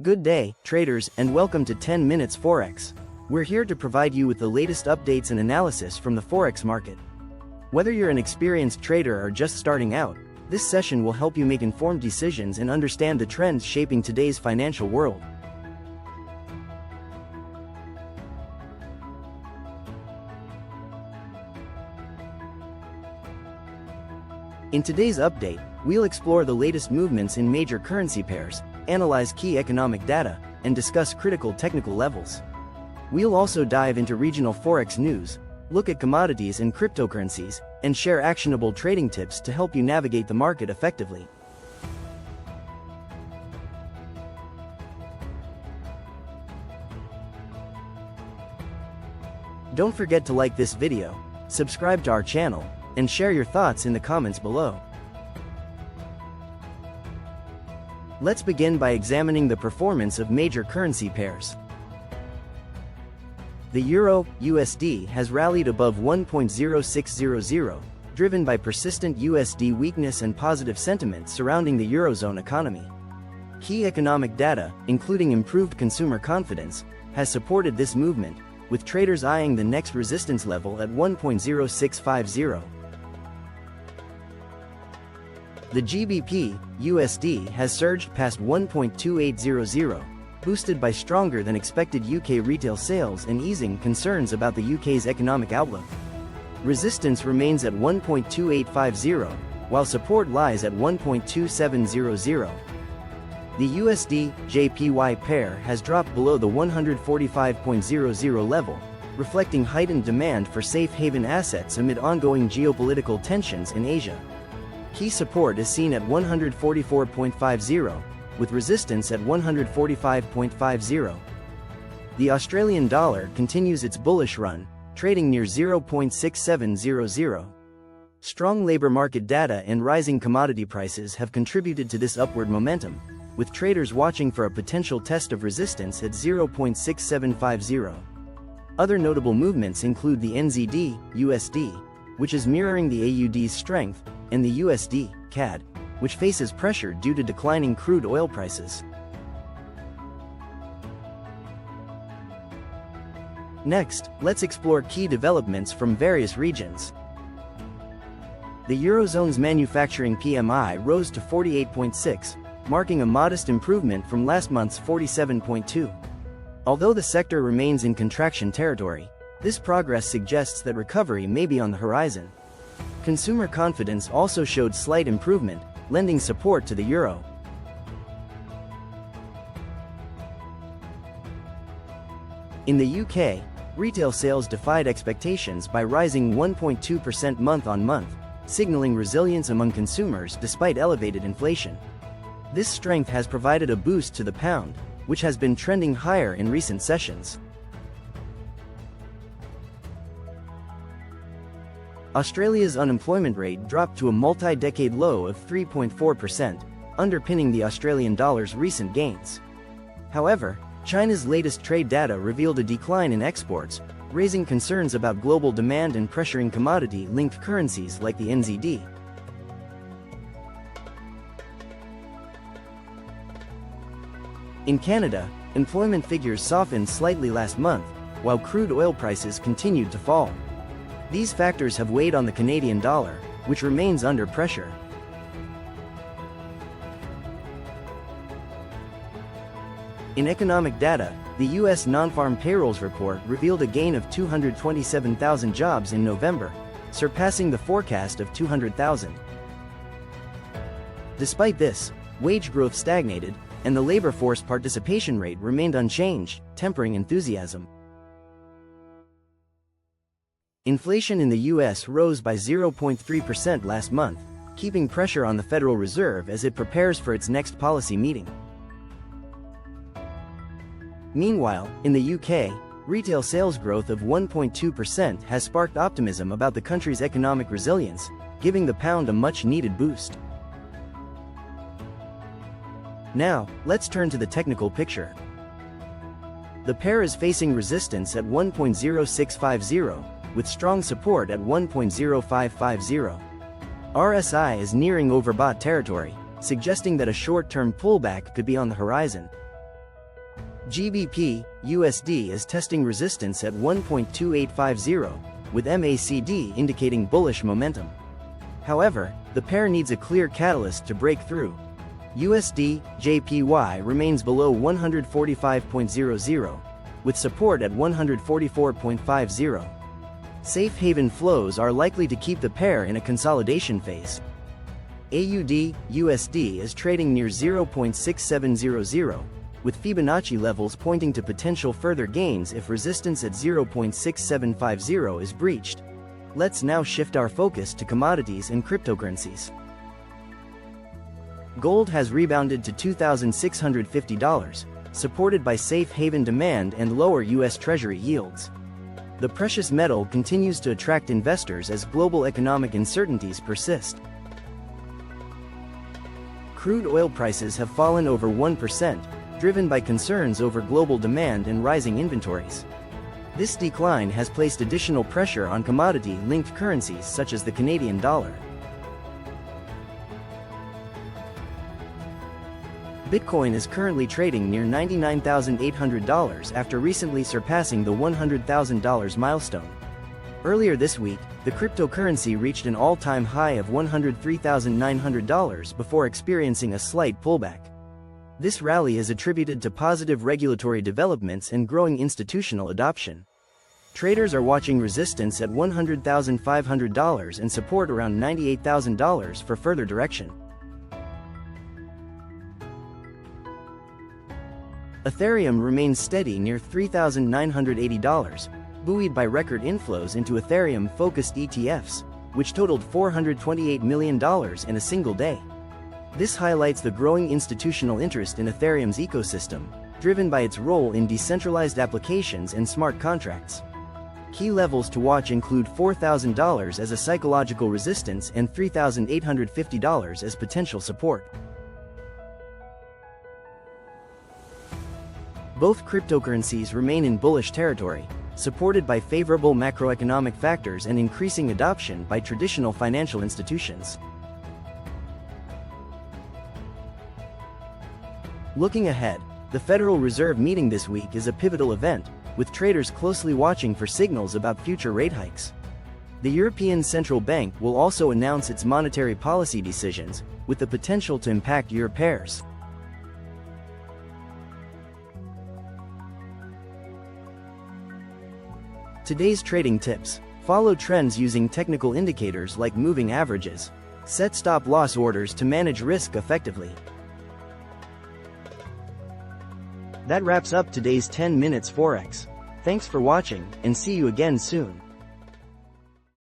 Good day, traders, and welcome to 10 Minutes Forex. We're here to provide you with the latest updates and analysis from the Forex market. Whether you're an experienced trader or just starting out, this session will help you make informed decisions and understand the trends shaping today's financial world. In today's update, we'll explore the latest movements in major currency pairs, analyze key economic data, and discuss critical technical levels. We'll also dive into regional forex news, look at commodities and cryptocurrencies, and share actionable trading tips to help you navigate the market effectively. Don't forget to like this video, subscribe to our channel, and share your thoughts in the comments below. Let's begin by examining the performance of major currency pairs. The Euro-USD has rallied above 1.0600, driven by persistent USD weakness and positive sentiment surrounding the Eurozone economy. Key economic data, including improved consumer confidence, has supported this movement, with traders eyeing the next resistance level at 1.0650. The GBP USD has surged past 1.2800, boosted by stronger than expected UK retail sales and easing concerns about the UK's economic outlook. Resistance remains at 1.2850, while support lies at 1.2700. The USD JPY pair has dropped below the 145.00 level, reflecting heightened demand for safe haven assets amid ongoing geopolitical tensions in Asia. Key support is seen at 144.50, with resistance at 145.50. The Australian dollar continues its bullish run, trading near 0.6700. Strong labor market data and rising commodity prices have contributed to this upward momentum, with traders watching for a potential test of resistance at 0.6750. Other notable movements include the NZD USD, which is mirroring the AUD's strength, and the USD CAD, which faces pressure due to declining crude oil prices. Next, let's explore key developments from various regions. The Eurozone's manufacturing PMI rose to 48.6, marking a modest improvement from last month's 47.2. Although the sector remains in contraction territory, this progress suggests that recovery may be on the horizon. Consumer confidence also showed slight improvement, lending support to the euro. In the UK, retail sales defied expectations by rising 1.2% month-on-month, signaling resilience among consumers despite elevated inflation. This strength has provided a boost to the pound, which has been trending higher in recent sessions. Australia's unemployment rate dropped to a multi-decade low of 3.4%, underpinning the Australian dollar's recent gains. However, China's latest trade data revealed a decline in exports, raising concerns about global demand and pressuring commodity-linked currencies like the NZD. In Canada, employment figures softened slightly last month, while crude oil prices continued to fall. These factors have weighed on the Canadian dollar, which remains under pressure. In economic data, the U.S. non-farm payrolls report revealed a gain of 227,000 jobs in November, surpassing the forecast of 200,000. Despite this, wage growth stagnated, and the labor force participation rate remained unchanged, tempering enthusiasm. Inflation in the U.S. rose by 0.3% last month, keeping pressure on the Federal Reserve as it prepares for its next policy meeting. Meanwhile, in the UK, retail sales growth of 1.2% has sparked optimism about the country's economic resilience, giving the pound a much-needed boost. Now, let's turn to the technical picture. The pair is facing resistance at 1.0650, with strong support at 1.0550. RSI is nearing overbought territory, suggesting that a short-term pullback could be on the horizon. GBP USD is testing resistance at 1.2850, with MACD indicating bullish momentum. However, the pair needs a clear catalyst to break through. USD JPY remains below 145.00, with support at 144.50. Safe haven flows are likely to keep the pair in a consolidation phase. AUD USD is trading near 0.6700, with Fibonacci levels pointing to potential further gains if resistance at 0.6750 is breached. Let's now shift our focus to commodities and cryptocurrencies. Gold has rebounded to $2,650, supported by safe haven demand and lower U.S. Treasury yields. The precious metal continues to attract investors as global economic uncertainties persist. Crude oil prices have fallen over 1%, driven by concerns over global demand and rising inventories. This decline has placed additional pressure on commodity-linked currencies such as the Canadian dollar. Bitcoin is currently trading near $99,800 after recently surpassing the $100,000 milestone. Earlier this week, the cryptocurrency reached an all-time high of $103,900 before experiencing a slight pullback. This rally is attributed to positive regulatory developments and growing institutional adoption. Traders are watching resistance at $100,500 and support around $98,000 for further direction. Ethereum remains steady near $3,980, buoyed by record inflows into Ethereum-focused ETFs, which totaled $428 million in a single day. This highlights the growing institutional interest in Ethereum's ecosystem, driven by its role in decentralized applications and smart contracts. Key levels to watch include $4,000 as a psychological resistance and $3,850 as potential support. Both cryptocurrencies remain in bullish territory, supported by favorable macroeconomic factors and increasing adoption by traditional financial institutions. Looking ahead, the Federal Reserve meeting this week is a pivotal event, with traders closely watching for signals about future rate hikes. The European Central Bank will also announce its monetary policy decisions, with the potential to impact euro pairs. Today's trading tips: follow trends using technical indicators like moving averages. Set stop-loss orders to manage risk effectively. That wraps up today's 10 Minutes Forex. Thanks for watching, and see you again soon.